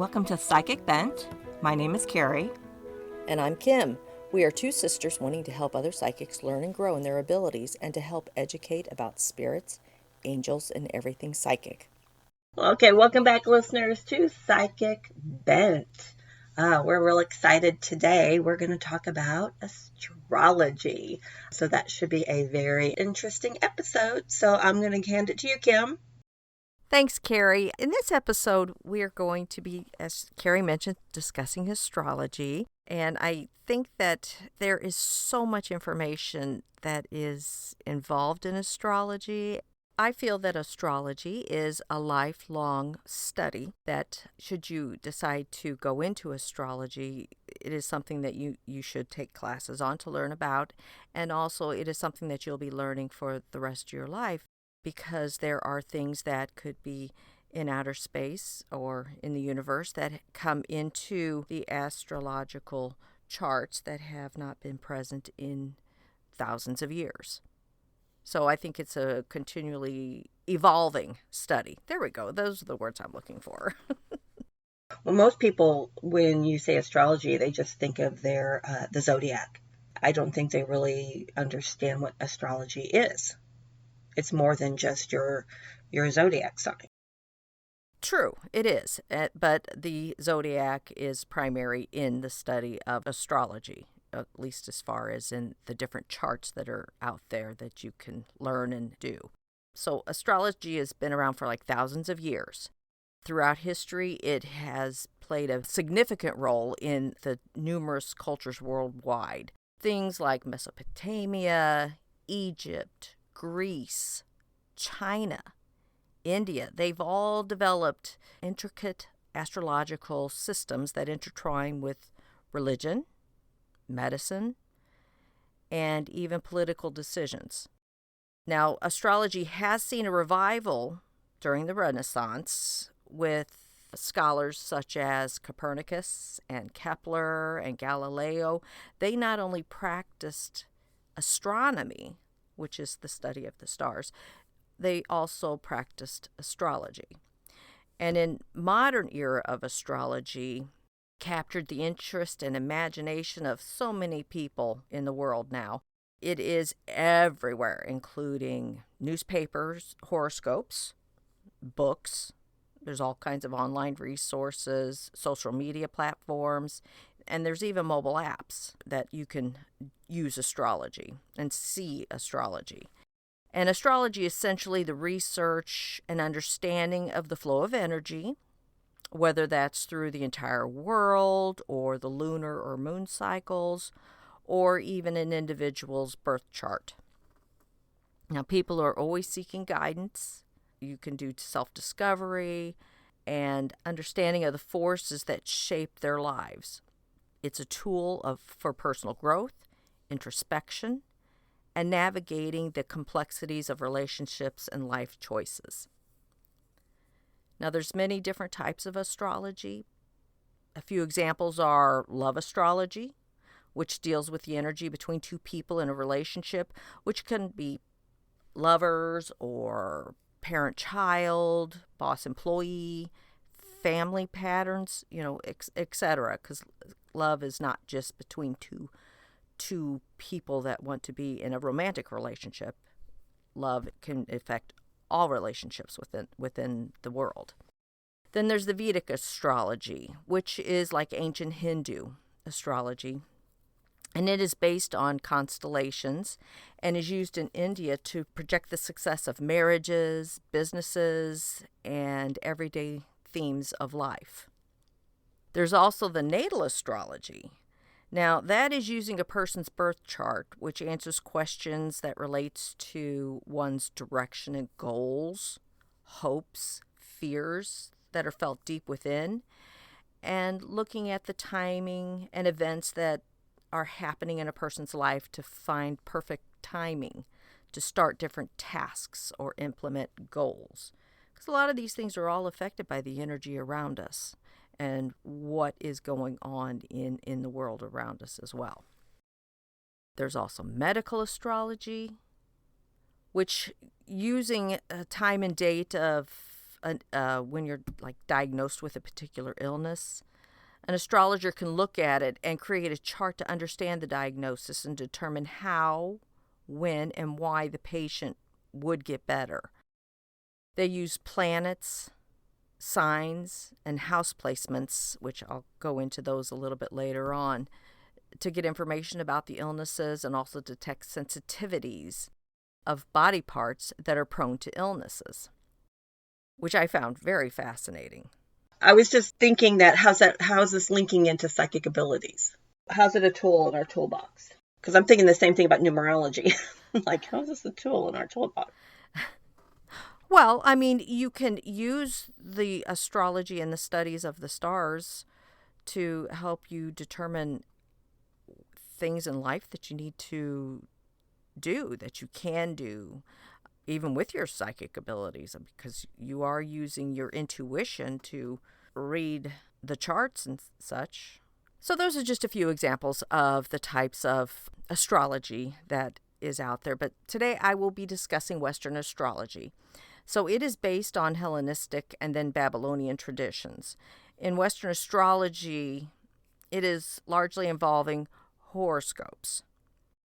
Welcome to Psychic Bent. My name is Carrie. And I'm Kim. We are two sisters wanting to help other psychics learn and grow in their abilities and to help educate about spirits, angels, and everything psychic. Okay, welcome back, listeners, to Psychic Bent. We're real excited today. We're going to talk about astrology. So that should be a very interesting episode. So I'm going to hand it to you, Kim. Thanks, Carrie. In this episode, we are going to be, as Carrie mentioned, discussing astrology. And I think that there is so much information that is involved in astrology. I feel that astrology is a lifelong study that, should you decide to go into astrology, it is something that you should take classes on to learn about. And also, it is something that you'll be learning for the rest of your life, because there are things that could be in outer space or in the universe that come into the astrological charts that have not been present in thousands of years. So I think it's a continually evolving study. There we go. Those are the words I'm looking for. Well, most people, when you say astrology, they just think of the zodiac. I don't think they really understand what astrology is. It's more than just your zodiac sign. True, it is. But the zodiac is primary in the study of astrology, at least as far as in the different charts that are out there that you can learn and do. So astrology has been around for like thousands of years. Throughout history, it has played a significant role in the numerous cultures worldwide. Things like Mesopotamia, Egypt, Greece, China, India, they've all developed intricate astrological systems that intertwine with religion, medicine, and even political decisions. Now, astrology has seen a revival during the Renaissance with scholars such as Copernicus and Kepler and Galileo. They not only practiced astronomy, which is the study of the stars, they also practiced astrology. And in modern era of astrology, captured the interest and imagination of so many people in the world now. It is everywhere, including newspapers, horoscopes, books. There's all kinds of online resources, social media platforms, and there's even mobile apps that you can use astrology and see astrology. And astrology is essentially the research and understanding of the flow of energy, whether that's through the entire world or the lunar or moon cycles, or even an individual's birth chart. Now, people are always seeking guidance. You can do self-discovery and understanding of the forces that shape their lives. It's a tool for personal growth, introspection, and navigating the complexities of relationships and life choices. Now, there's many different types of astrology. A few examples are love astrology, which deals with the energy between two people in a relationship, which can be lovers or parent-child, boss-employee, family patterns, etc. Because love is not just between two people that want to be in a romantic relationship. Love can affect all relationships within the world. Then there's the Vedic astrology, which is like ancient Hindu astrology, and it is based on constellations and is used in India to project the success of marriages, businesses, and everyday themes of life. There's also the natal astrology. Now, that is using a person's birth chart, which answers questions that relates to one's direction and goals, hopes, fears that are felt deep within, and looking at the timing and events that are happening in a person's life to find perfect timing to start different tasks or implement goals. Because a lot of these things are all affected by the energy around us and what is going on in the world around us as well. There's also medical astrology, which using a time and date of when you're like diagnosed with a particular illness, an astrologer can look at it and create a chart to understand the diagnosis and determine how, when, and why the patient would get better. They use planets, signs, and house placements, which I'll go into those a little bit later on, to get information about the illnesses and also detect sensitivities of body parts that are prone to illnesses, which I found very fascinating. I was just thinking that how's this linking into psychic abilities? How's it a tool in our toolbox? Because I'm thinking the same thing about numerology. Like, how's this a tool in our toolbox? Well, I mean, you can use the astrology and the studies of the stars to help you determine things in life that you need to do, that you can do, even with your psychic abilities, because you are using your intuition to read the charts and such. So those are just a few examples of the types of astrology that is out there. But today I will be discussing Western astrology. So it is based on Hellenistic and then Babylonian traditions. In Western astrology, it is largely involving horoscopes.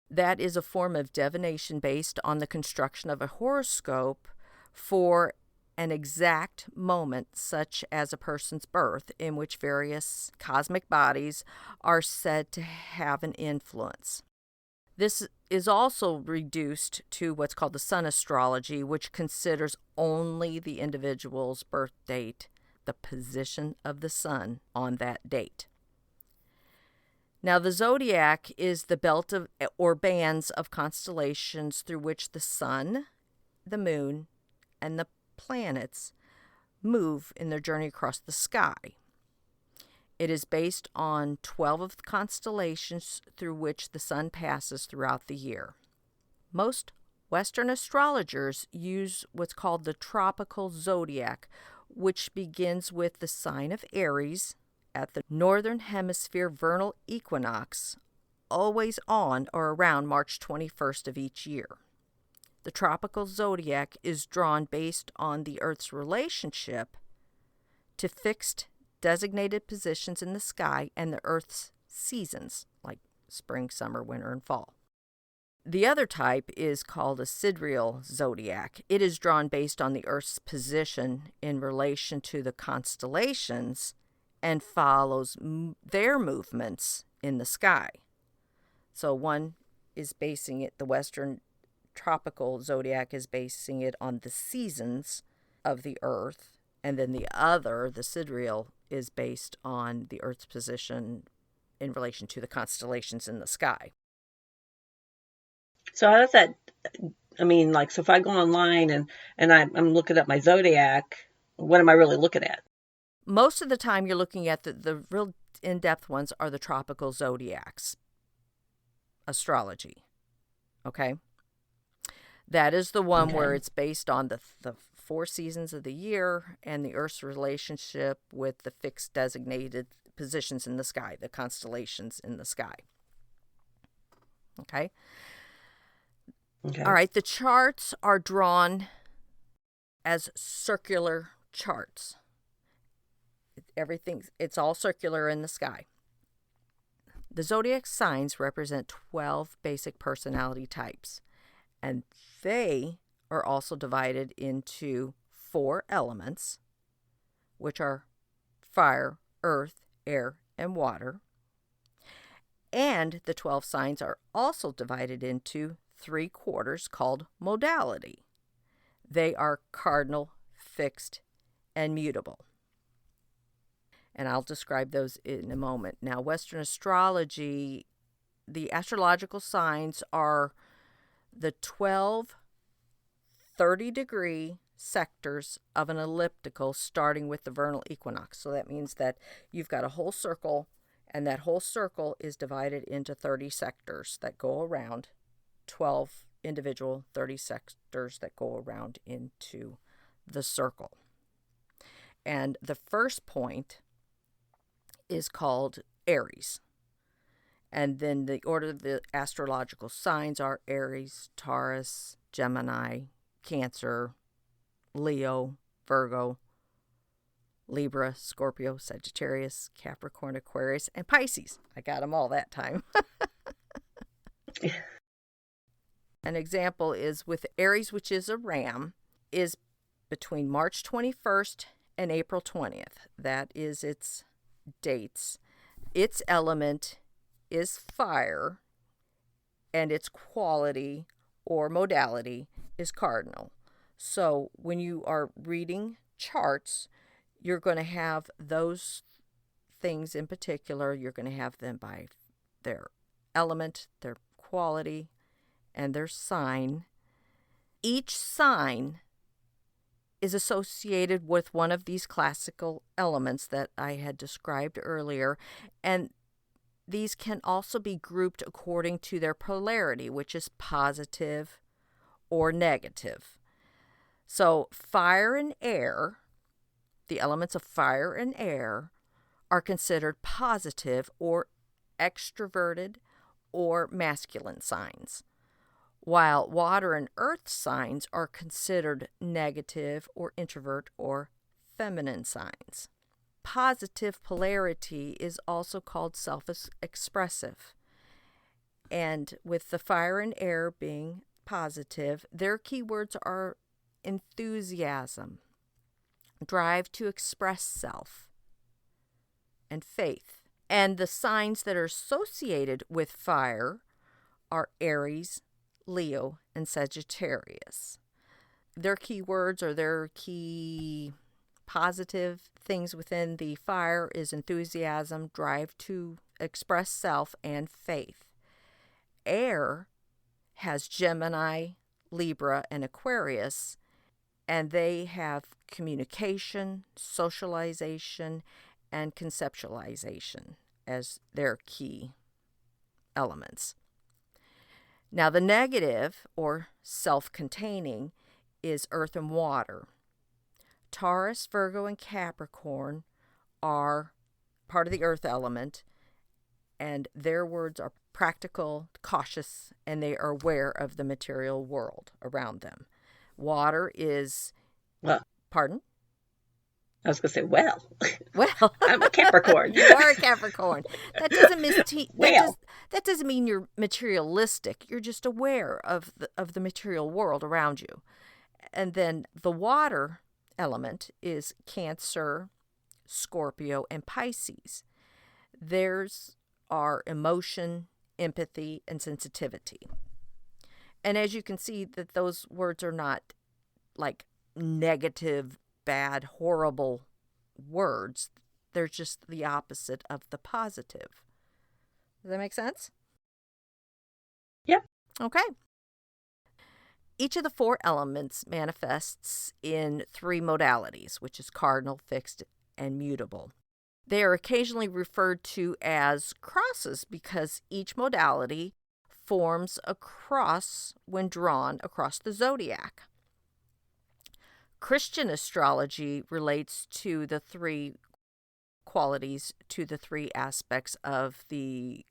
That is a form of divination based on the construction of a horoscope for an exact moment, such as a person's birth, in which various cosmic bodies are said to have an influence. This is also reduced to what's called the sun astrology, which considers only the individual's birth date, the position of the sun on that date. Now, the zodiac is the belt of or bands of constellations through which the sun, the moon, and the planets move in their journey across the sky. It is based on 12 of the constellations through which the sun passes throughout the year. Most Western astrologers use what's called the tropical zodiac, which begins with the sign of Aries at the Northern Hemisphere vernal equinox, always on or around March 21st of each year. The tropical zodiac is drawn based on the Earth's relationship to fixed designated positions in the sky and the Earth's seasons, like spring, summer, winter, and fall. The other type is called a sidereal zodiac. It is drawn based on the Earth's position in relation to the constellations and follows their movements in the sky. So one is basing it, the Western tropical zodiac is basing it on the seasons of the Earth, and then the other, the sidereal, is based on the Earth's position in relation to the constellations in the sky. So how does that, I mean, like, so if I go online and I'm looking at my zodiac, what am I really looking at? Most of the time you're looking at the real in-depth ones are the tropical zodiacs, astrology, okay? That is the one where it's based on the 4 seasons of the year and the Earth's relationship with the fixed designated positions in the sky, the constellations in the sky. Okay? All right, the charts are drawn as circular charts. It's all circular in the sky. The zodiac signs represent 12 basic personality types, and they are also divided into 4 elements, which are fire, earth, air, and water. And the 12 signs are also divided into 3 quarters called modality. They are cardinal, fixed, and mutable. And I'll describe those in a moment. Now, Western astrology, the astrological signs are the 12 30-degree sectors of an elliptical starting with the vernal equinox. So that means that you've got a whole circle, and that whole circle is divided into 30 sectors that go around, 12 individual 30 sectors that go around into the circle. And the first point is called Aries. And then the order of the astrological signs are Aries, Taurus, Gemini, Cancer, Leo, Virgo, Libra, Scorpio, Sagittarius, Capricorn, Aquarius, and Pisces. I got them all that time. An example is with Aries, which is a ram, is between March 21st and April 20th. That is its dates. Its element is fire, and its quality or modality is cardinal. So when you are reading charts, you're going to have those things in particular. You're going to have them by their element, their quality, and their sign. Each sign is associated with one of these classical elements that I had described earlier, and these can also be grouped according to their polarity, which is positive or negative. So fire and air, the elements of fire and air, are considered positive or extroverted or masculine signs, while water and earth signs are considered negative or introvert or feminine signs. Positive polarity is also called self-expressive. And with the fire and air being positive, their keywords are enthusiasm, drive to express self, and faith. And the signs that are associated with fire are Aries, Leo, and Sagittarius. Their keywords or their key positive things within the fire is enthusiasm, drive to express self, and faith. Air has Gemini, Libra, and Aquarius, and they have communication, socialization, and conceptualization as their key elements. Now, the negative, or self-containing, is earth and water. Taurus, Virgo, and Capricorn are part of the earth element, and their words are practical, cautious, and they are aware of the material world around them. Water is... Well, Pardon? I was going to say, well, Well, I'm a Capricorn. You are a Capricorn. That doesn't Well. that doesn't mean you're materialistic. You're just aware of the material world around you. And then the water element is Cancer, Scorpio, and Pisces. Theirs are emotion, empathy, and sensitivity. And as you can see, that those words are not like negative, bad, horrible words. They're just the opposite of the positive. Does that make sense? Yep. Okay. Each of the four elements manifests in three modalities, which is cardinal, fixed, and mutable. They are occasionally referred to as crosses because each modality forms a cross when drawn across the zodiac. Christian astrology relates to the three qualities, to the three aspects of the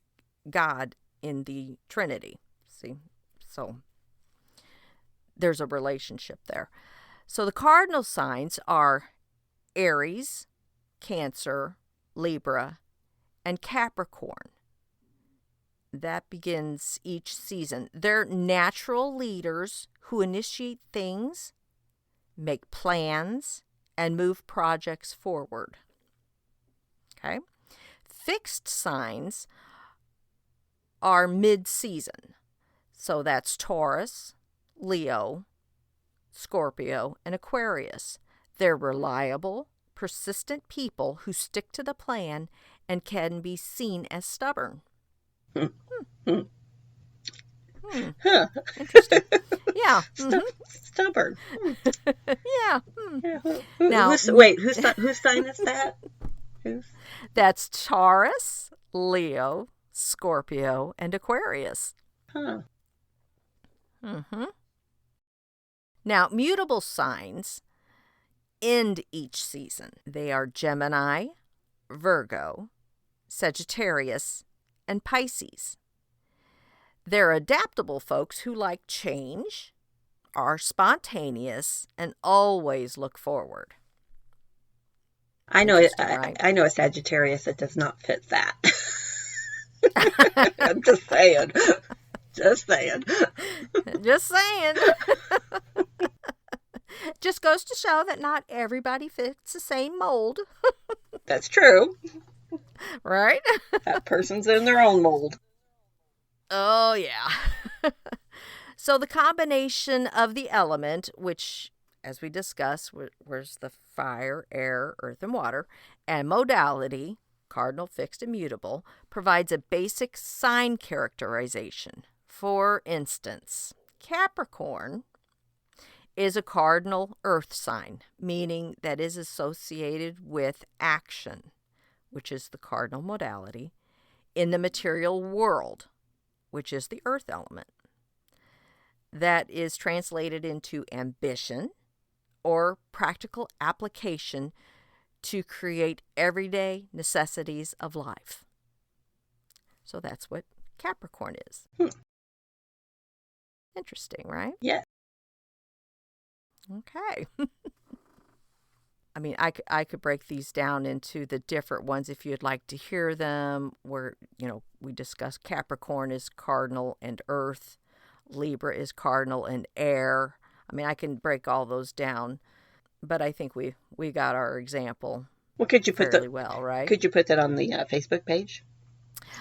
God in the Trinity. See? So there's a relationship there. So the cardinal signs are Aries, Cancer, Libra, and Capricorn. That begins each season. They're natural leaders who initiate things, make plans, and move projects forward. Okay? Fixed signs are mid-season. So that's Taurus, Leo, Scorpio, and Aquarius. They're reliable, persistent people who stick to the plan and can be seen as stubborn. Interesting. Yeah. Stubborn. Yeah. Yeah. Now, whose sign is that? That's Taurus, Leo, Scorpio, and Aquarius. Huh. Now, mutable signs end each season. They are Gemini, Virgo, Sagittarius, and Pisces. They're adaptable folks who like change, are spontaneous, and always look forward. Interesting, right? I know a Sagittarius that does not fit that. I'm just saying. Just saying. Just saying. Just goes to show that not everybody fits the same mold, That's true. right? That person's in their own mold. Oh, yeah. So the combination of the element, which, as we discussed, was the fire, air, earth, and water, and modality, cardinal, fixed, and mutable, provides a basic sign characterization. For instance, Capricorn is a cardinal earth sign, meaning that is associated with action, which is the cardinal modality, in the material world, which is the earth element. That is translated into ambition or practical application to create everyday necessities of life. So that's what Capricorn is. Interesting, right? Yeah. Okay. I mean, I could break these down into the different ones if you'd like to hear them, where, we discussed Capricorn is cardinal and earth, Libra is cardinal and air. I mean, I can break all those down, but I think we got our example. Well, could you put fairly well, right? Could you put that on the Facebook page?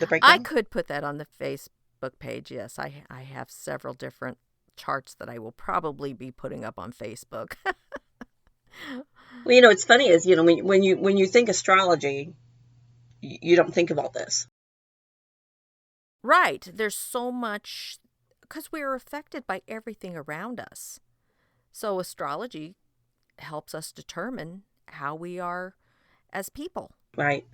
The breakdown? I could put that on the Facebook page. Yes, I have several different charts that I will probably be putting up on Facebook. Well, it's funny is, when you think astrology, you don't think of all this. Right. There's so much, because we are affected by everything around us. So astrology helps us determine how we are as people. Right.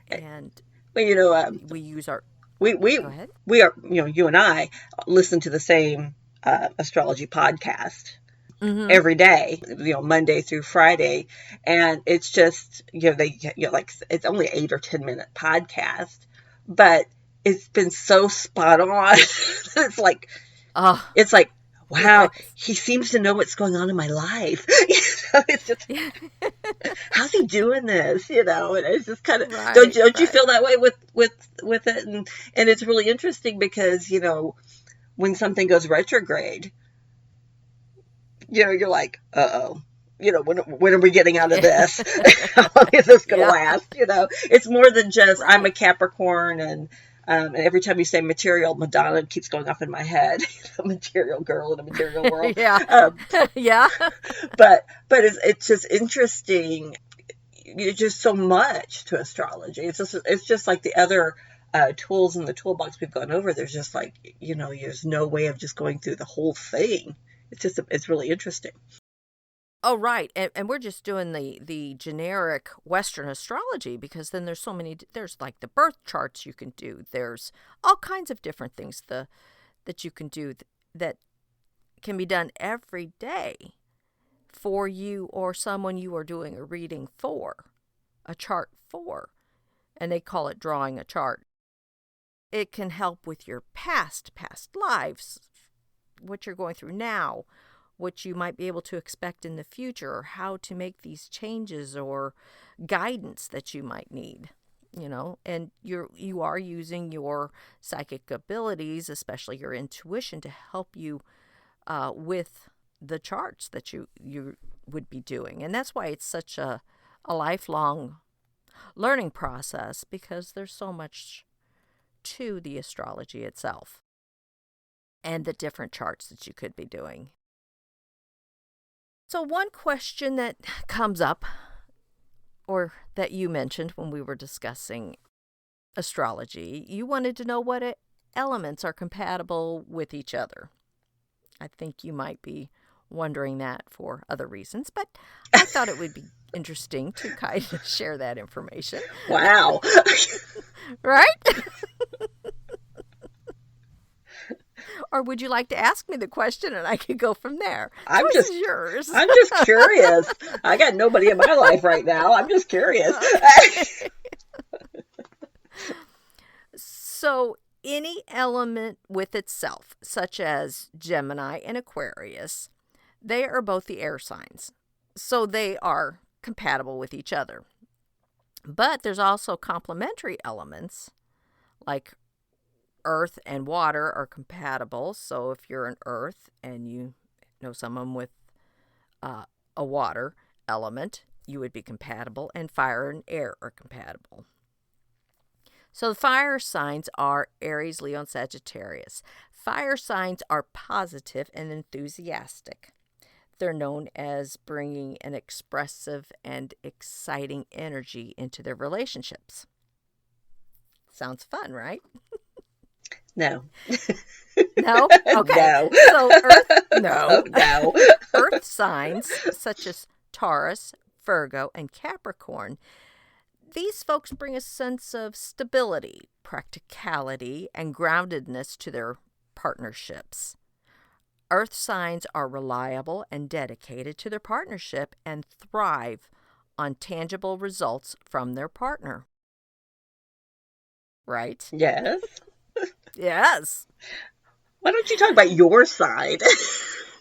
And well, we use our... We Go ahead. We are, you and I listen to the same astrology podcast every day, Monday through Friday, and it's just it's only 8 or 10 minute podcast, but it's been so spot on. It's like wow, he seems to know what's going on in my life. It's just, how's he doing this? And it's just kind of, right, don't right. you feel that way with it? And it's really interesting because, when something goes retrograde, you're like, uh-oh, when are we getting out of this? How long is this going to last? It's more than just, I'm a Capricorn, and every time you say material, Madonna keeps going off in my head. Material girl in a material world. Yeah. Yeah. But it's just interesting. It's just so much to astrology. It's just like the other tools in the toolbox we've gone over. There's just there's no way of just going through the whole thing. It's really interesting. Oh, right. And we're just doing the generic Western astrology, because then there's so many, there's like the birth charts you can do. There's all kinds of different things that you can do that can be done every day for you or someone you are doing a reading for, a chart for. And they call it drawing a chart. It can help with your past lives, what you're going through now, what you might be able to expect in the future, or how to make these changes, or guidance that you might need, and you are using your psychic abilities, especially your intuition, to help you with the charts that you would be doing. And that's why it's such a lifelong learning process, because there's so much to the astrology itself and the different charts that you could be doing. So one question that comes up, or that you mentioned when we were discussing astrology, you wanted to know what elements are compatible with each other. I think you might be wondering that for other reasons, but I thought it would be interesting to kind of share that information. Wow. Right? Or would you like to ask me the question and I could go from there? Choice is yours. I'm just curious. I got nobody in my life right now. I'm just curious. So any element with itself, such as Gemini and Aquarius, they are both the air signs. So they are compatible with each other. But there's also complementary elements like earth and water are compatible. So if you're an earth and you know someone with a water element, you would be compatible, and fire and air are compatible. So the fire signs are Aries, Leo, and Sagittarius. Fire signs are positive and enthusiastic. They're known as bringing an expressive and exciting energy into their relationships. Sounds fun, right? No. No? Okay. No. So no. No. Earth signs such as Taurus, Virgo, and Capricorn, these folks bring a sense of stability, practicality, and groundedness to their partnerships. Earth signs are reliable and dedicated to their partnership and thrive on tangible results from their partner. Right? Yes. Yes. Why don't you talk about your side?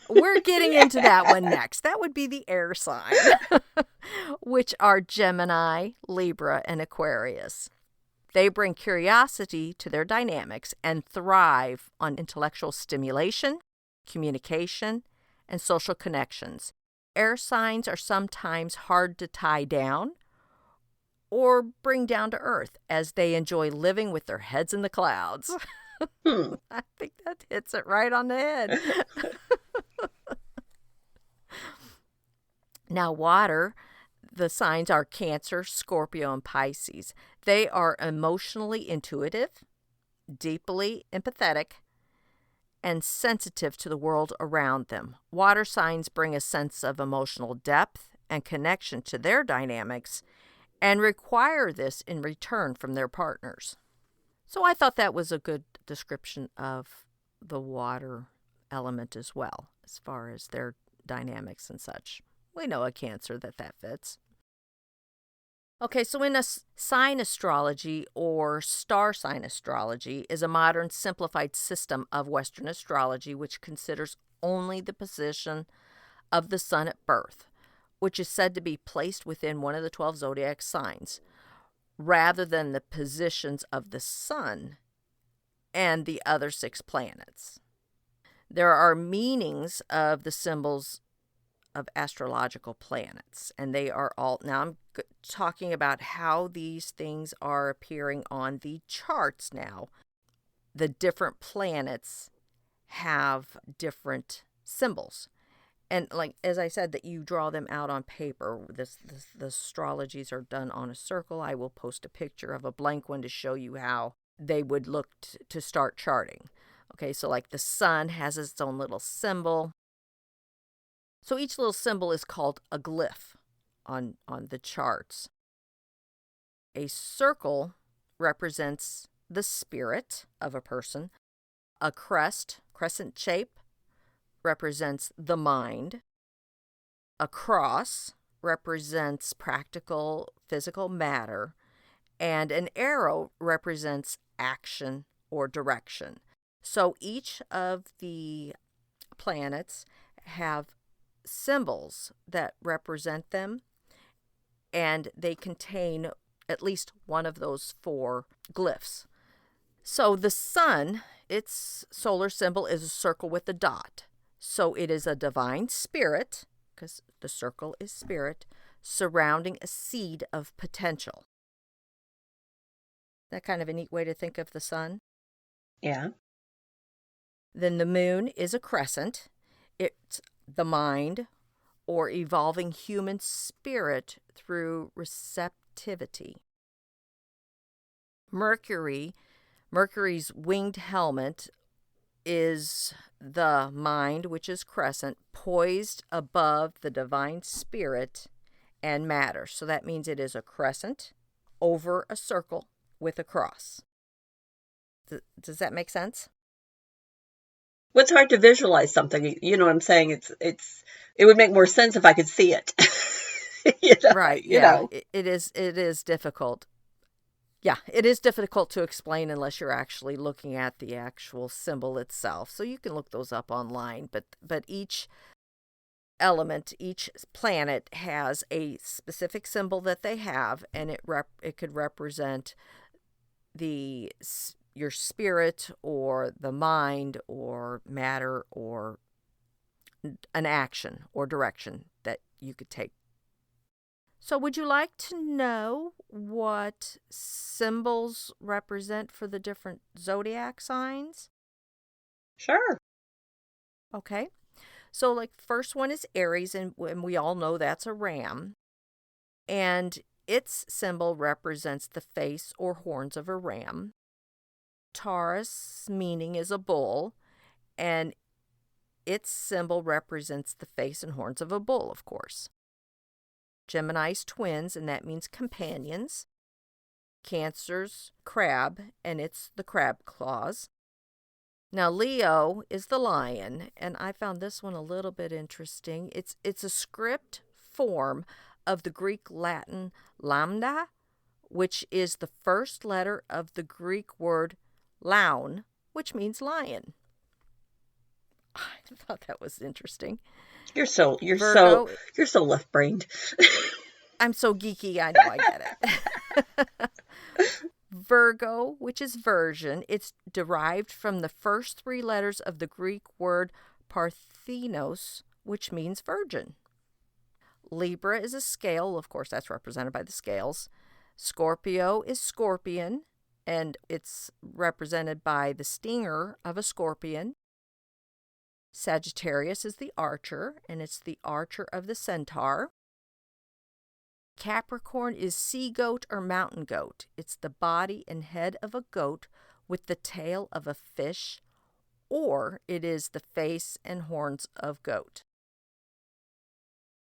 We're getting into that one next. That would be the air sign, which are Gemini, Libra, and Aquarius. They bring curiosity to their dynamics and thrive on intellectual stimulation, communication, and social connections. Air signs are sometimes hard to tie down or bring down to earth as they enjoy living with their heads in the clouds. I think that hits it right on the head. Now, water, the signs are Cancer, Scorpio, and Pisces. They are emotionally intuitive, deeply empathetic, and sensitive to the world around them. Water signs bring a sense of emotional depth and connection to their dynamics and require this in return from their partners. So I thought that was a good description of the water element as well, as far as their dynamics and such. We know a Cancer that fits. Okay, so in a sign astrology or star sign astrology is a modern simplified system of Western astrology which considers only the position of the sun at birth, which is said to be placed within one of the 12 zodiac signs, rather than the positions of the sun and the other 6 planets. There are meanings of the symbols of astrological planets, and they are all, now I'm talking about how these things are appearing on the charts now. The different planets have different symbols, and like as I said, that you draw them out on paper. The astrologies are done on a circle. I will post a picture of a blank one to show you how they would look to start charting. Okay, so like the sun has its own little symbol. So each little symbol is called a glyph on the charts. A circle represents the spirit of a person. A crescent shape, represents the mind. A cross represents practical physical matter. And an arrow represents action or direction. So each of the planets have symbols that represent them, and they contain at least one of those 4 glyphs. So the sun, its solar symbol is a circle with a dot. So it is a divine spirit, because the circle is spirit, surrounding a seed of potential. That kind of a neat way to think of the sun. Yeah. Then the moon is a crescent. It's the mind or evolving human spirit through receptivity. Mercury's winged helmet is the mind, which is crescent, poised above the divine spirit and matter. So that means it is a crescent over a circle with a cross. Does that make sense? Well, it's hard to visualize something. You know what I'm saying? It would make more sense if I could see it. Right. You Yeah. know. It is difficult. Yeah, it is difficult to explain unless you're actually looking at the actual symbol itself. So you can look those up online, but each element, each planet has a specific symbol that they have, and it could represent your spirit or the mind or matter or an action or direction that you could take. So would you like to know what symbols represent for the different zodiac signs? Sure. Okay. So like first one is Aries, and we all know that's a ram. And its symbol represents the face or horns of a ram. Taurus meaning is a bull, and its symbol represents the face and horns of a bull, of course. Gemini's twins, and that means companions. Cancer's crab, and it's the crab claws. Now, Leo is the lion, and I found this one a little bit interesting. It's a script form of the Greek Latin lambda, which is the first letter of the Greek word laun, which means lion. I thought that was interesting. You're so left-brained. I'm so geeky, I know I get it. Virgo, which is virgin, it's derived from the first three letters of the Greek word parthenos, which means virgin. Libra is a scale, of course that's represented by the scales. Scorpio is scorpion, and it's represented by the stinger of a scorpion. Sagittarius is the archer, and it's the archer of the centaur. Capricorn is sea goat or mountain goat. It's the body and head of a goat with the tail of a fish, or it is the face and horns of goat.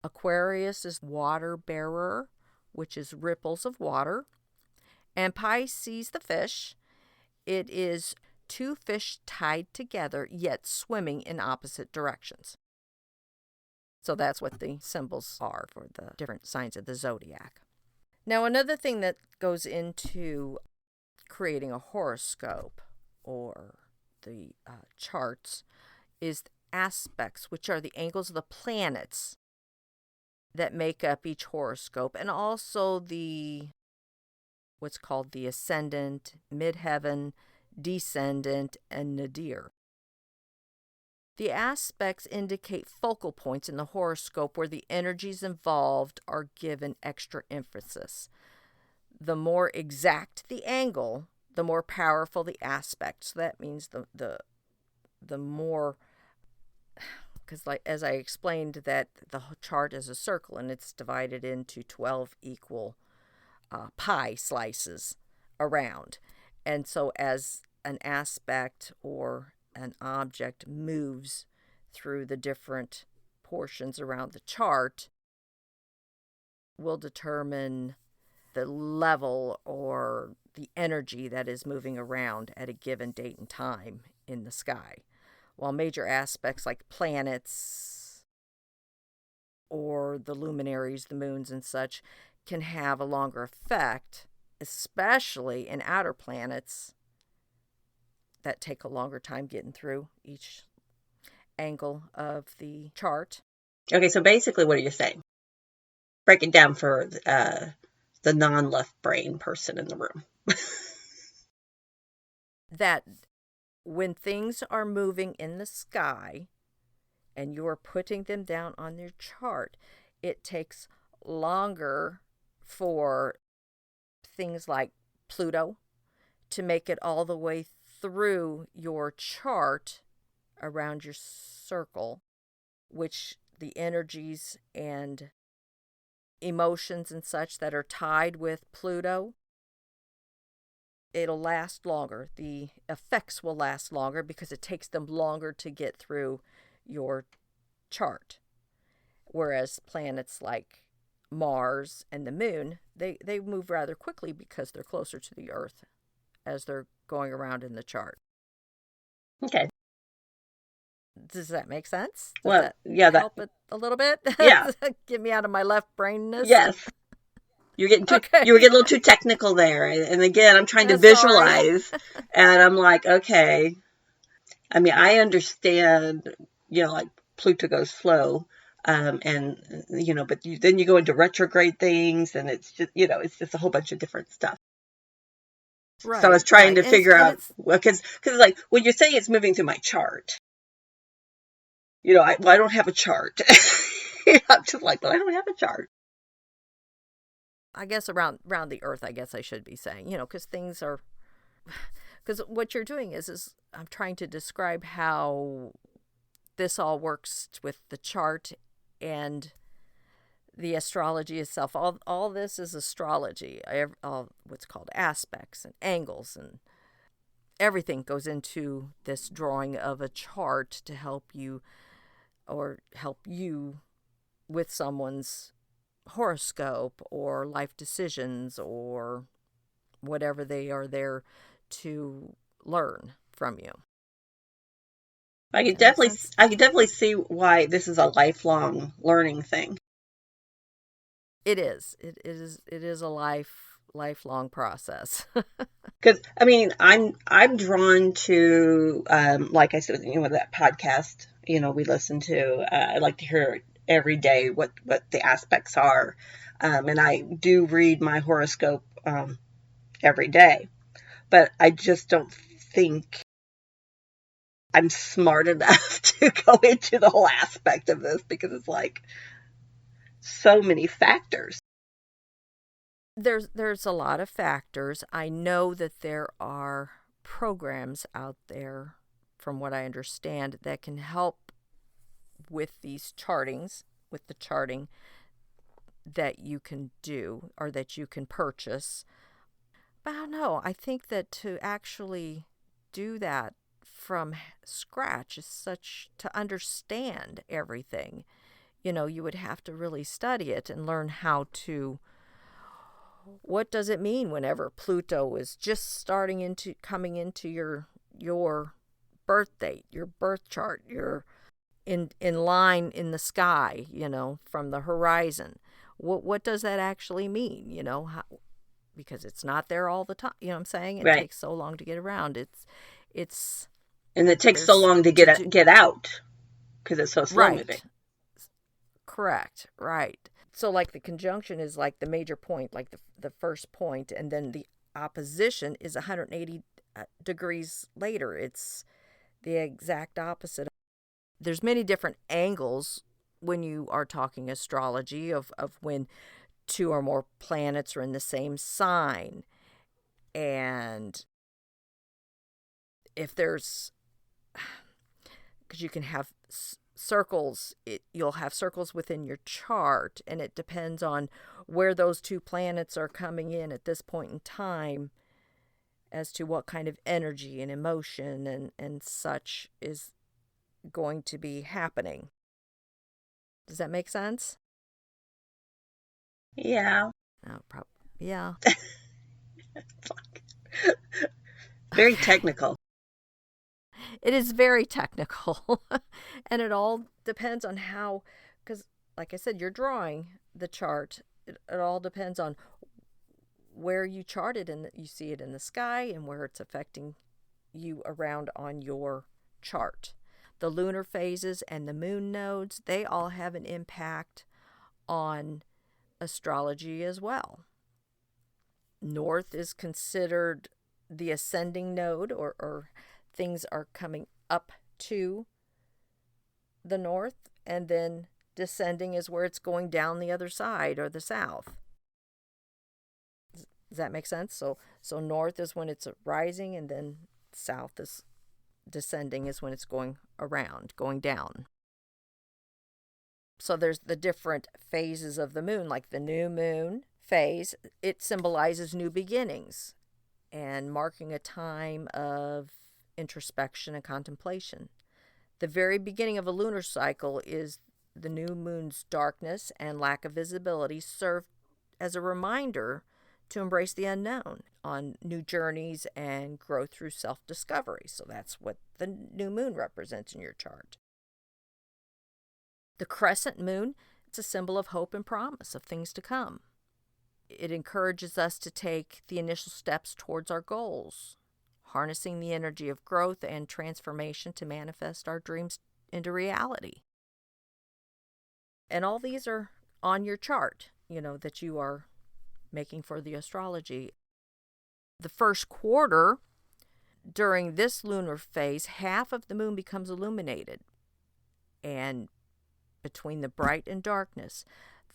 Aquarius is water bearer, which is ripples of water. And Pisces, the fish, it is two fish tied together yet swimming in opposite directions. So that's what the symbols are for the different signs of the zodiac. Now, another thing that goes into creating a horoscope or the charts is aspects, which are the angles of the planets that make up each horoscope, and also what's called the ascendant, midheaven, descendant, and nadir. The aspects indicate focal points in the horoscope where the energies involved are given extra emphasis. The more exact the angle, the more powerful the aspect. So that means the more, because like as I explained that the chart is a circle and it's divided into 12 equal pie slices around. And so as an aspect or an object moves through the different portions around the chart, will determine the level or the energy that is moving around at a given date and time in the sky. While major aspects like planets or the luminaries, the moons and such, can have a longer effect, especially in outer planets that take a longer time getting through each angle of the chart. Okay, so basically what are you saying? Break it down for the non-left brain person in the room. That when things are moving in the sky and you're putting them down on your chart, it takes longer for things like Pluto to make it all the way through your chart around your circle, which the energies and emotions and such that are tied with Pluto, it'll last longer. The effects will last longer because it takes them longer to get through your chart. Whereas planets like Mars and the moon, they move rather quickly because they're closer to the Earth as they're going around in the chart. Okay. Does that make sense? Well, yeah, that help it a little bit? Yeah. Get me out of my left brainness? Yes. You're getting you were getting a little too technical there. And again, I'm trying to visualize. And I'm like, okay. I mean, I understand, like Pluto goes slow. And then you go into retrograde things, and it's just it's just a whole bunch of different stuff. So I was trying to figure out, because like when you say it's moving through my chart, I don't have a chart. I'm just like, well, I don't have a chart. I guess around the earth, I guess I should be saying, because things are, because what you're doing is I'm trying to describe how this all works with the chart and the astrology itself. All this is astrology. All what's called aspects and angles, and everything goes into this drawing of a chart to help you with someone's horoscope or life decisions or whatever they are there to learn from you. I could definitely see why this is a lifelong learning thing. It is. It is a lifelong process. Because I'm drawn to, like I said, that podcast we listen to. I like to hear every day what the aspects are, and I do read my horoscope every day, but I just don't think I'm smart enough to go into the whole aspect of this, because it's like so many factors. There's a lot of factors. I know that there are programs out there, from what I understand, that can help with these chartings, with the charting that you can do or that you can purchase. But I don't know. I think that to actually do that from scratch is to understand everything. You would have to really study it and learn what does it mean whenever Pluto is just coming into your birth date, your birth chart, your in line in the sky, from the horizon. What does that actually mean? Because it's not there all the time. You know what I'm saying? It takes so long to get around. It's and it takes so long to get out because it's so slow moving. Correct. Right. So like the conjunction is like the major point, like the first point, and then the opposition is 180 degrees later. It's the exact opposite. There's many different angles when you are talking astrology of when two or more planets are in the same sign. And if there's, because you can have circles, you'll have circles within your chart, and it depends on where those two planets are coming in at this point in time as to what kind of energy and emotion and such is going to be happening. Does that make sense? Yeah. Oh, yeah. It's like very technical. It is very technical. And it all depends on how, because like I said, you're drawing the chart. It all depends on where you chart it, and you see it in the sky and where it's affecting you around on your chart. The lunar phases and the moon nodes, they all have an impact on astrology as well. North is considered the ascending node, or things are coming up to the north, and then descending is where it's going down the other side, or the south. Does that make sense? So north is when it's rising, and then south is descending is when it's going down. So there's the different phases of the moon, like the new moon phase. It symbolizes new beginnings and marking a time of introspection and contemplation. The very beginning of a lunar cycle is the new moon's darkness and lack of visibility, serve as a reminder to embrace the unknown on new journeys and grow through self-discovery. So that's what the new moon represents in your chart. The crescent moon, it's a symbol of hope and promise of things to come. It encourages us to take the initial steps towards our goals, harnessing the energy of growth and transformation to manifest our dreams into reality. And all these are on your chart, that you are making for the astrology. The first quarter, during this lunar phase, half of the moon becomes illuminated. And between the bright and darkness,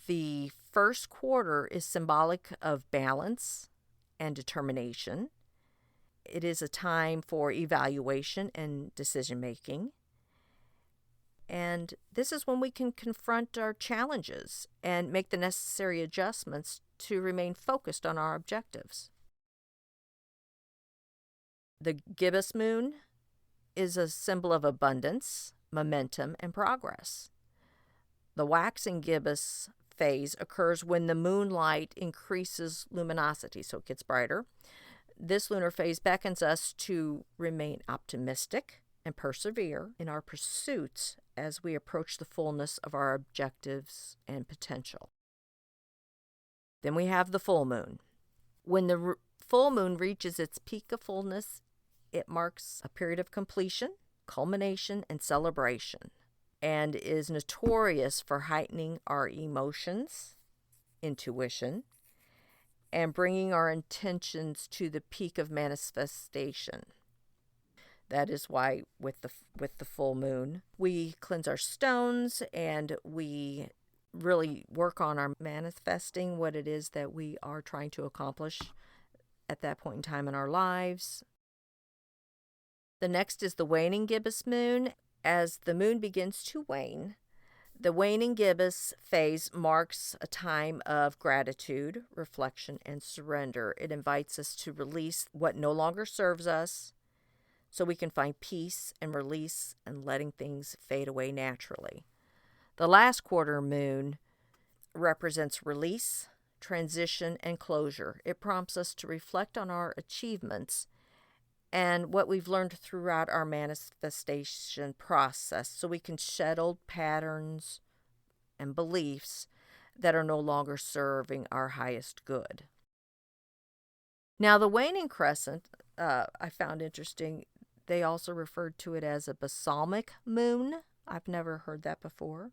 the first quarter is symbolic of balance and determination. It is a time for evaluation and decision making. And this is when we can confront our challenges and make the necessary adjustments to remain focused on our objectives. The gibbous moon is a symbol of abundance, momentum, and progress. The waxing gibbous phase occurs when the moonlight increases luminosity, so it gets brighter. This lunar phase beckons us to remain optimistic and persevere in our pursuits as we approach the fullness of our objectives and potential. Then we have the full moon. When the full moon reaches its peak of fullness, it marks a period of completion, culmination, and celebration, and is notorious for heightening our emotions, intuition, and bringing our intentions to the peak of manifestation. That is why with the full moon, we cleanse our stones and we really work on our manifesting what it is that we are trying to accomplish at that point in time in our lives. The next is the waning gibbous moon. As the moon begins to wane, the waning gibbous phase marks a time of gratitude, reflection, and surrender. It invites us to release what no longer serves us so we can find peace and release and letting things fade away naturally. The last quarter moon represents release, transition, and closure. It prompts us to reflect on our achievements and what we've learned throughout our manifestation process so we can shed old patterns and beliefs that are no longer serving our highest good. Now, the waning crescent, I found interesting. They also referred to it as a balsamic moon. I've never heard that before.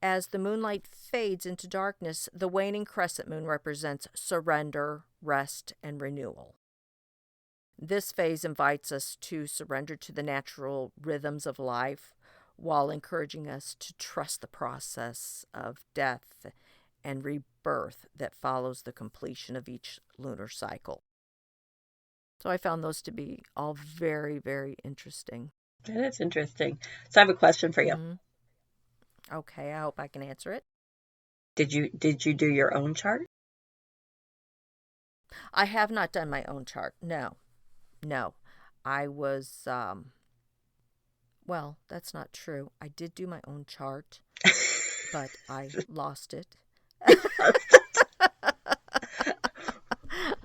As the moonlight fades into darkness, the waning crescent moon represents surrender, rest, and renewal. This phase invites us to surrender to the natural rhythms of life while encouraging us to trust the process of death and rebirth that follows the completion of each lunar cycle. So I found those to be all very, very interesting. That is interesting. So I have a question for you. Mm-hmm. Okay, I hope I can answer it. Did you do your own chart? I have not done my own chart. No. I was, well, that's not true. I did do my own chart, but I lost it.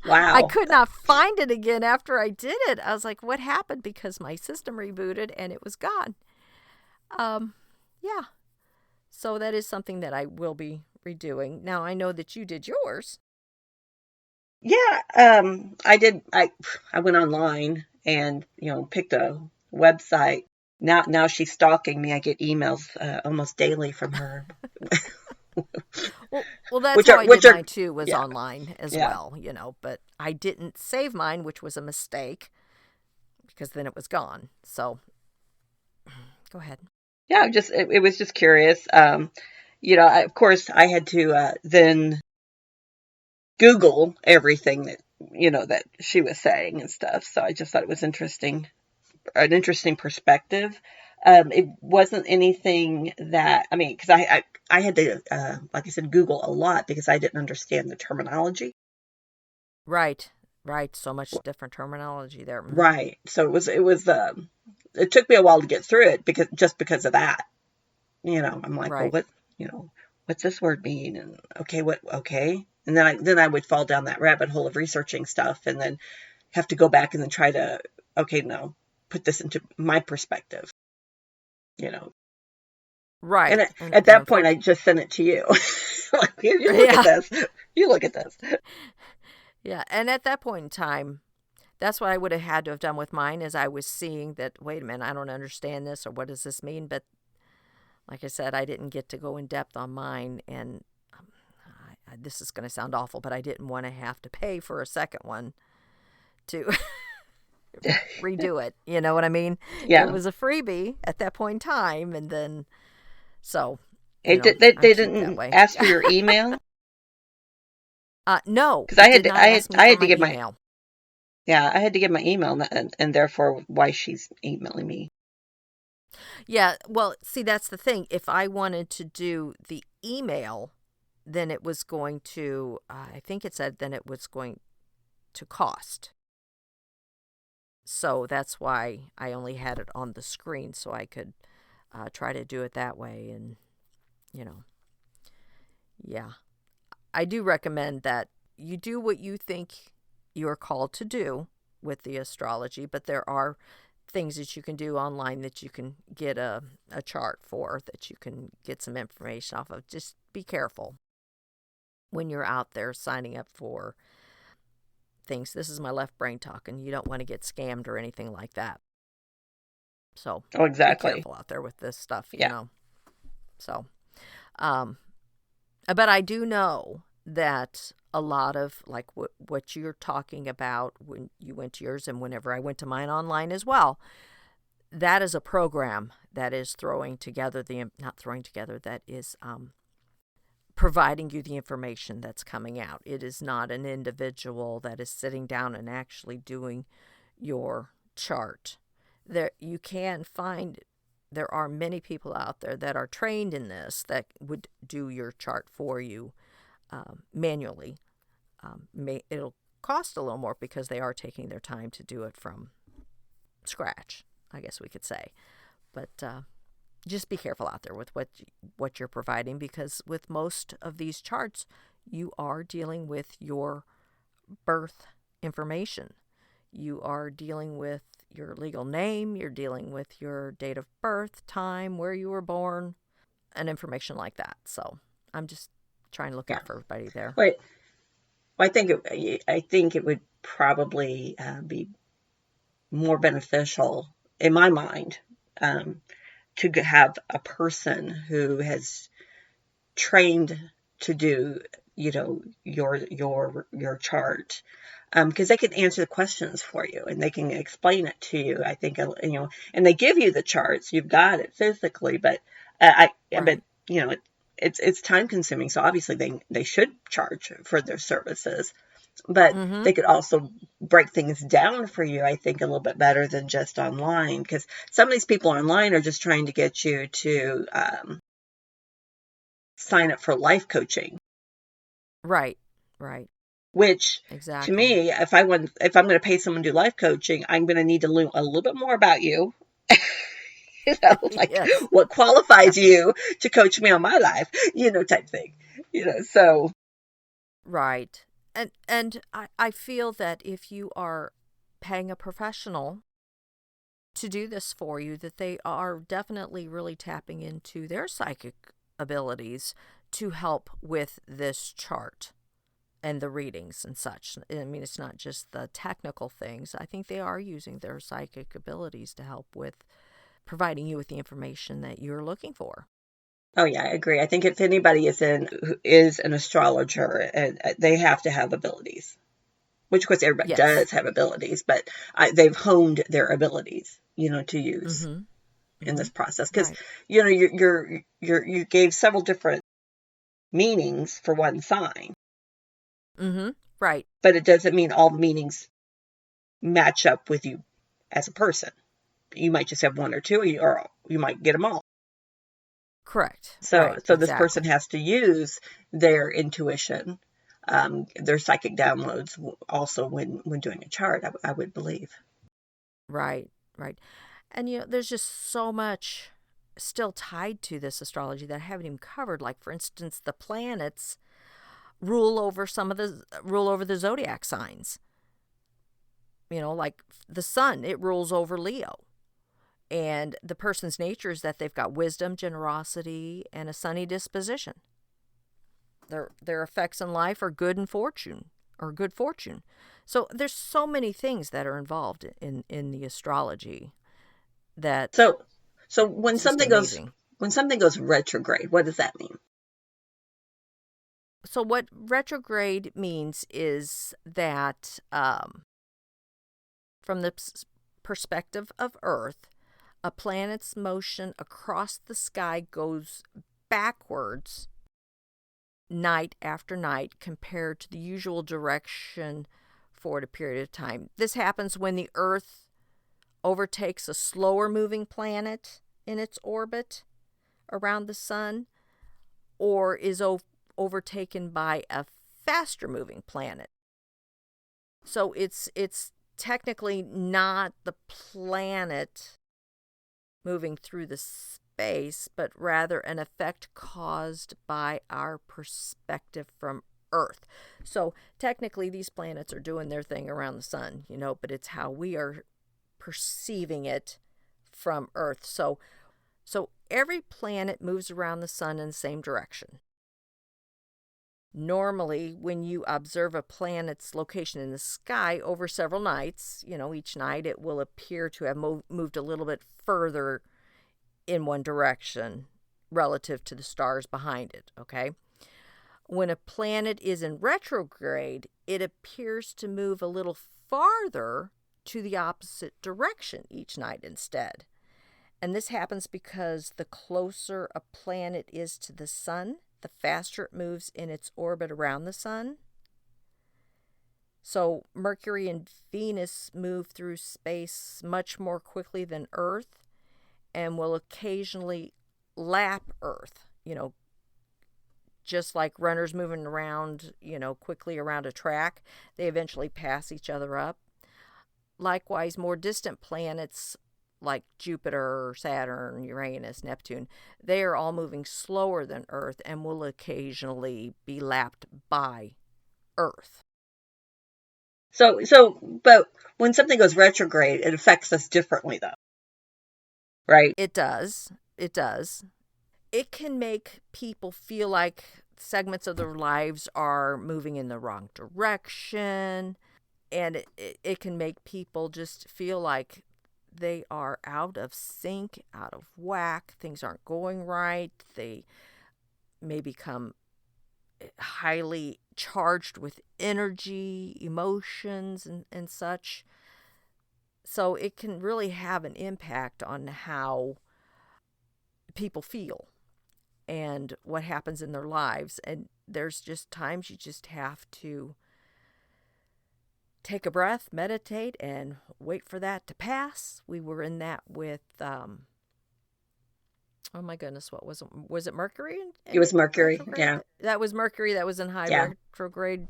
Wow. I could not find it again after I did it. I was like, what happened? Because my system rebooted and it was gone. Yeah. So that is something that I will be redoing. Now, I know that you did yours. Yeah, I did. I went online and picked a website. Now she's stalking me. I get emails almost daily from her. Well, that's how I did mine too. Was online as well. But I didn't save mine, which was a mistake because then it was gone. So, go ahead. Yeah, it was just curious. Of course, I had to then Google everything that she was saying and stuff. So I just thought it was an interesting perspective. It wasn't anything that, because I had to, like I said, Google a lot because I didn't understand the terminology. Right. So much different terminology there. Mm-hmm. Right. So it took me a while to get through it because of that. I'm like, right. Well, what's this word mean? And okay. And then I would fall down that rabbit hole of researching stuff and then have to go back and then try to, put this into my perspective, Right. And at that point, I just sent it to you. Like, you look at this. You look at this. Yeah. And at that point in time, that's what I would have had to have done with mine is I was seeing that, wait a minute, I don't understand this or what does this mean? But Like I said, I didn't get to go in depth on mine, and this is going to sound awful, but I didn't want to have to pay for a second one to redo it. You know what I mean? It Yeah. was a freebie at that point in time, and then so They I'm cute that didn't way. ask for your email? No, Because it did not ask me I for had to my give email. I had to give my email, and therefore why she's emailing me. Yeah, well, see, that's the thing. If I wanted to do the email, then it was going to, I think it said then it was going to cost. So that's why I only had it on the screen so I could try to do it that way. And, yeah. I do recommend that you do what you think you're called to do with the astrology, but there are things that you can do online that you can get a chart for, that you can get some information off of. Just be careful when you're out there signing up for things. This is my left brain talking. You don't want to get scammed or anything like that. So Oh, be exactly. careful out there with this stuff, Yeah. So, but I do know that a lot of like what you're talking about when you went to yours and whenever I went to mine online as well, that is a program that is that is providing you the information that's coming out. It is not an individual that is sitting down and actually doing your chart. There are many people out there that are trained in this that would do your chart for you manually. It'll cost a little more because they are taking their time to do it from scratch, I guess we could say. But just be careful out there with what you're providing, because with most of these charts, you are dealing with your birth information. You are dealing with your legal name. You're dealing with your date of birth, time, where you were born, and information like that. So I'm just trying to look out for everybody there. Wait, I think it would probably be more beneficial in my mind to have a person who has trained to do your chart, because they can answer the questions for you and they can explain it to you. I think and they give you the charts. You've got it physically, but but it's time consuming. So obviously they should charge for their services. But they could also break things down for you, I think, a little bit better than just online. Because some of these people online are just trying to get you to sign up for life coaching. Right. Which, exactly. To me, if I'm going to pay someone to do life coaching, I'm going to need to learn a little bit more about you. Yes. What qualifies you to coach me on my life, type thing. So. Right. And I feel that if you are paying a professional to do this for you, that they are definitely really tapping into their psychic abilities to help with this chart and the readings and such. I mean, it's not just the technical things. I think they are using their psychic abilities to help with providing you with the information that you're looking for. Oh yeah, I agree. I think if anybody is an astrologer, and they have to have abilities, which of course everybody does have abilities, but they've honed their abilities, to use in this process. Because you gave several different meanings for one sign. Right. But it doesn't mean all the meanings match up with you as a person. You might just have one or two, or you might get them all. Correct. So this person has to use their intuition, their psychic downloads also when doing a chart, I would believe. Right. And there's just so much still tied to this astrology that I haven't even covered. Like, for instance, the planets rule over the zodiac signs. Like the sun, it rules over Leo. And the person's nature is that they've got wisdom, generosity, and a sunny disposition. Their effects in life are good fortune. So there's so many things that are involved in the astrology that so when something goes when something goes retrograde, what does that mean? So what retrograde means is that from the perspective of Earth, a planet's motion across the sky goes backwards night after night compared to the usual direction for a period of time. This happens when the Earth overtakes a slower moving planet in its orbit around the sun, or is overtaken by a faster moving planet. So it's technically not the planet moving through the space, but rather an effect caused by our perspective from Earth. So technically these planets are doing their thing around the sun, but it's how we are perceiving it from Earth. So every planet moves around the sun in the same direction. Normally, when you observe a planet's location in the sky over several nights, each night it will appear to have moved a little bit further in one direction relative to the stars behind it, okay? When a planet is in retrograde, it appears to move a little farther to the opposite direction each night instead. And this happens because the closer a planet is to the sun, the faster it moves in its orbit around the sun. So Mercury and Venus move through space much more quickly than Earth and will occasionally lap Earth, just like runners moving around, quickly around a track. They eventually pass each other up. Likewise, more distant planets like Jupiter, Saturn, Uranus, Neptune, they are all moving slower than Earth and will occasionally be lapped by Earth. But when something goes retrograde, it affects us differently, though, right? It does. It can make people feel like segments of their lives are moving in the wrong direction, and it can make people just feel like they are out of sync, out of whack. Things aren't going right. They may become highly charged with energy, emotions, and such. So it can really have an impact on how people feel and what happens in their lives. And there's just times you just have to take a breath, meditate, and wait for that to pass. We were in that with, oh my goodness, what was it Mercury? It was Mercury, retrograde? yeah. That was Mercury, that was in high retrograde.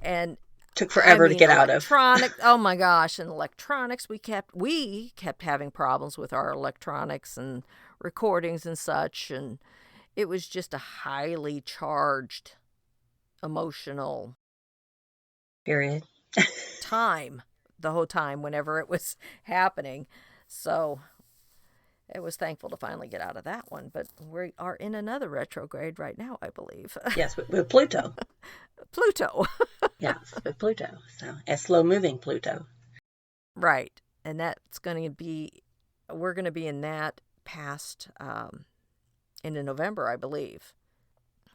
And took forever to get out of. Oh my gosh, and electronics, we kept having problems with our electronics and recordings and such, and it was just a highly charged, emotional period. time, the whole time, whenever it was happening. So it was thankful to finally get out of that one. But we are in another retrograde right now, I believe. Yes, with Pluto. Pluto. Yes, with Pluto. So a slow-moving Pluto. Right. And that's we're going to be in that past into November, I believe.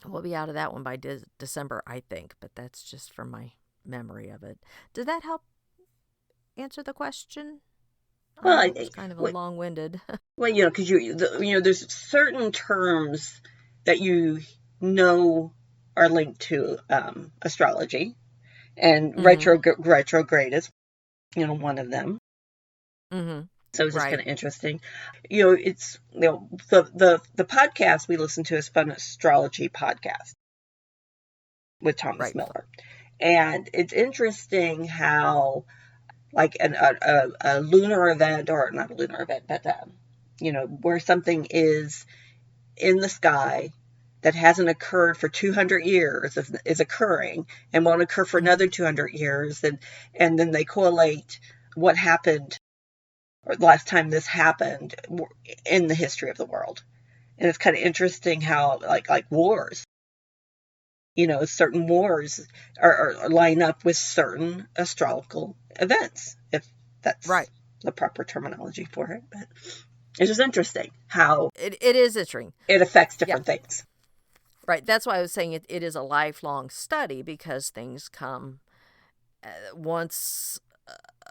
We'll be out of that one by December, I think. But that's just from my memory of it. Did that help answer the question? Well, it's kind of a long-winded. Well, because there's certain terms that are linked to astrology, and retrograde is, one of them. Mm-hmm. So it's just kind of interesting. It's the podcast we listen to is Fun Astrology Podcast with Thomas Miller. And it's interesting how, like, a lunar event, or not a lunar event, but, where something is in the sky that hasn't occurred for 200 years is occurring and won't occur for another 200 years. And then they correlate what happened, or the last time this happened in the history of the world. And it's kind of interesting how, like wars, certain wars are line up with certain astrological events, if that's the proper terminology for it. But It's just interesting how It is interesting. it affects Yeah. different things. Right. That's why I was saying it is a lifelong study, because things come once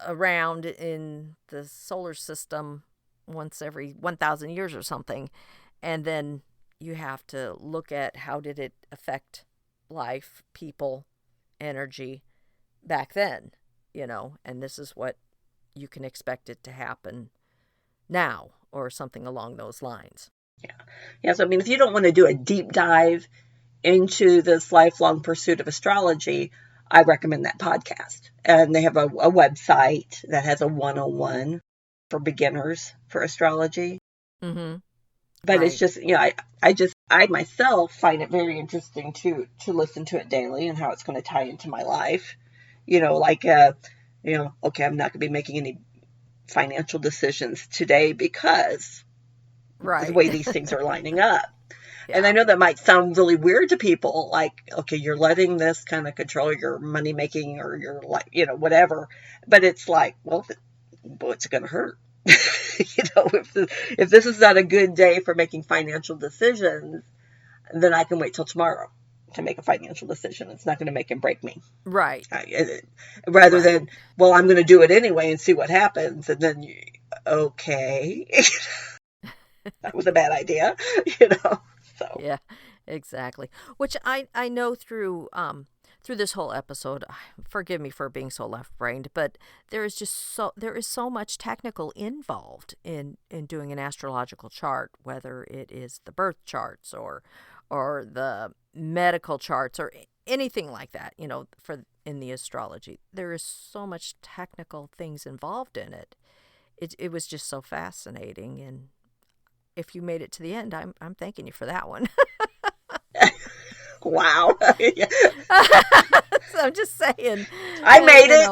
around in the solar system once every 1,000 years or something. And then you have to look at how did it affect life, people, energy back then, and this is what you can expect it to happen now, or something along those lines. Yeah. So, I mean, if you don't want to do a deep dive into this lifelong pursuit of astrology, I recommend that podcast. And they have a website that has a 101 for beginners for astrology. Mm-hmm. But it's Right. just, I myself find it very interesting to listen to it daily and how it's going to tie into my life. Okay, I'm not going to be making any financial decisions today because the Right. way these things are lining up. And I Yeah. know that might sound really weird to people, like, okay, you're letting this kind of control your money making or your, whatever. But it's like, well, what's it going to hurt? If this is not a good day for making financial decisions, then I can wait till tomorrow to make a financial decision. It's not going to make and break me. Right. Rather Right. than, well, I'm going to do it anyway and see what happens. And then, okay, that was a bad idea, So, Yeah, exactly. Which I know through this whole episode. Forgive me for being so left-brained, but there is so much technical involved in doing an astrological chart, whether it is the birth charts or the medical charts or anything like that, for in the astrology. There is so much technical things involved in it. It was just so fascinating, and if you made it to the end, I'm thanking you for that one. wow. Yeah. So I'm just saying, I made it.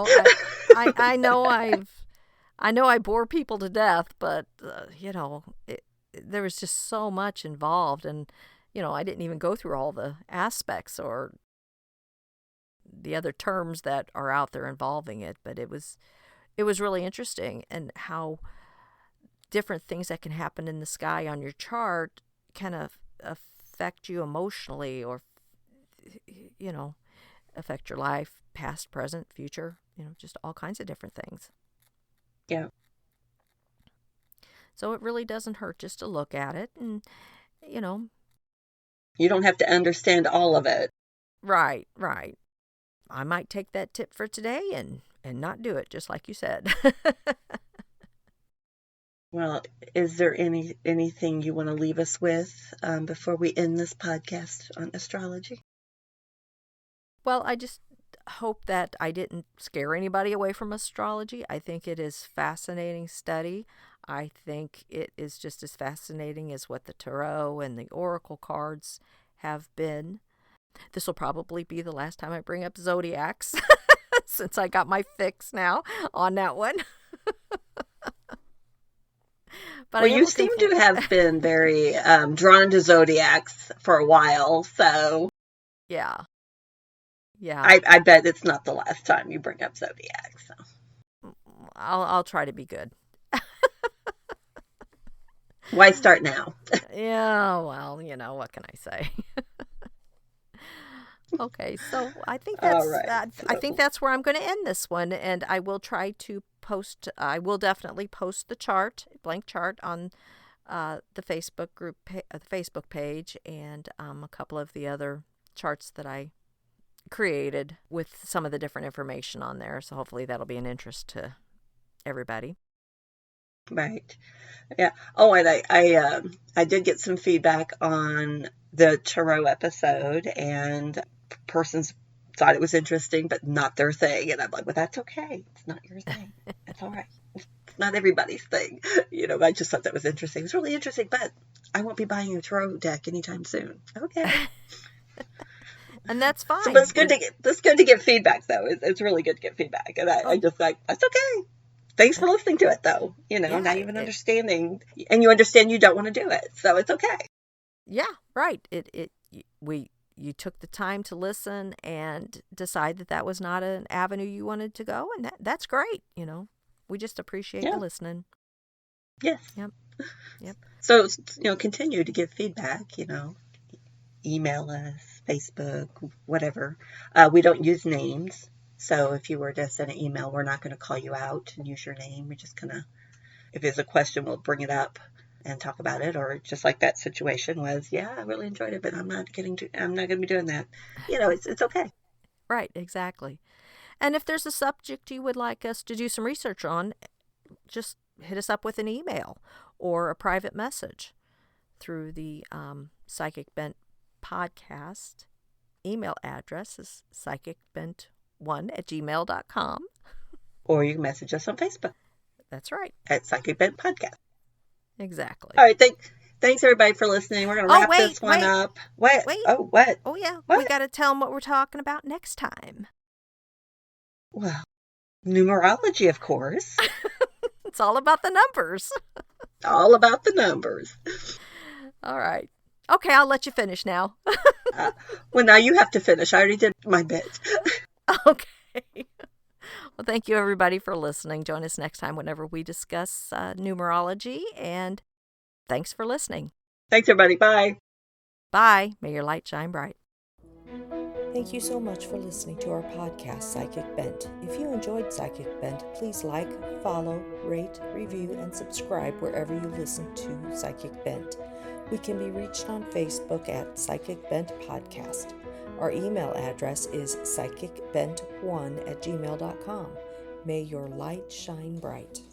I know I bore people to death, but there was just so much involved, and I didn't even go through all the aspects or the other terms that are out there involving it, but it was really interesting, and how different things that can happen in the sky on your chart kind of affect you emotionally, or affect your life, past, present, future, just all kinds of different things. Yeah. So it really doesn't hurt just to look at it, and You don't have to understand all of it. right. I might take that tip for today and not do it, just like you said. Well, is there anything you want to leave us with before we end this podcast on astrology? Well, I just hope that I didn't scare anybody away from astrology. I think it is fascinating study. I think it is just as fascinating as what the tarot and the oracle cards have been. This will probably be the last time I bring up zodiacs since I got my fix now on that one. But Well, I am you looking seem for to have been very drawn to zodiacs for a while, so yeah. I bet it's not the last time you bring up zodiacs. So. I'll try to be good. Why start now? Yeah, well, what can I say? Okay, so I think All right. I think that's where I'm going to end this one, and I will try to post. I will definitely post the chart, blank chart, on the Facebook group, the Facebook page, and a couple of the other charts that I created with some of the different information on there. So hopefully that'll be an interest to everybody. Right. Yeah. Oh, and I did get some feedback on the tarot episode, and persons thought it was interesting, but not their thing. And I'm like, well, that's okay. It's not your thing. It's all right. It's not everybody's thing. I just thought that was interesting. It's really interesting, but I won't be buying a tarot deck anytime soon. Okay. And that's fine. So, but it's good to get feedback, though. It's really good to get feedback, and I just like, that's okay. Thanks for listening to it, though. Yeah, not even understanding, and you understand you don't want to do it, so it's okay. Yeah, right. You took the time to listen and decide that was not an avenue you wanted to go, and that's great. We just appreciate you listening. Yes. Yep. Yep. So, continue to give feedback, email us, Facebook, whatever. We don't use names. So if you were to send an email, we're not going to call you out and use your name. We're just going to, if there's a question, we'll bring it up and talk about it. Or just like that situation was, yeah, I really enjoyed it, but I'm not going to be doing that. It's okay. Right, exactly. And if there's a subject you would like us to do some research on, just hit us up with an email or a private message through the Psychic Bent podcast. Email address is psychicbent1@gmail.com. Or you can message us on Facebook That's right. at Psychic Bent Podcast. Exactly. All right. Thanks, everybody, for listening. We're going to wrap this one up. What? Wait. Oh, what? Oh, yeah. What? We got to tell them what we're talking about next time. Well, numerology, of course. It's all about the numbers. All about the numbers. All right. Okay, I'll let you finish now. Well, now you have to finish. I already did my bit. Okay. Well, thank you, everybody, for listening. Join us next time whenever we discuss numerology, and thanks for listening. Thanks, everybody. Bye. Bye. May your light shine bright. Thank you so much for listening to our podcast, Psychic Bent. If you enjoyed Psychic Bent, please like, follow, rate, review, and subscribe wherever you listen to Psychic Bent. We can be reached on Facebook at Psychic Bent Podcast. Our email address is psychicbent1@gmail.com. May your light shine bright.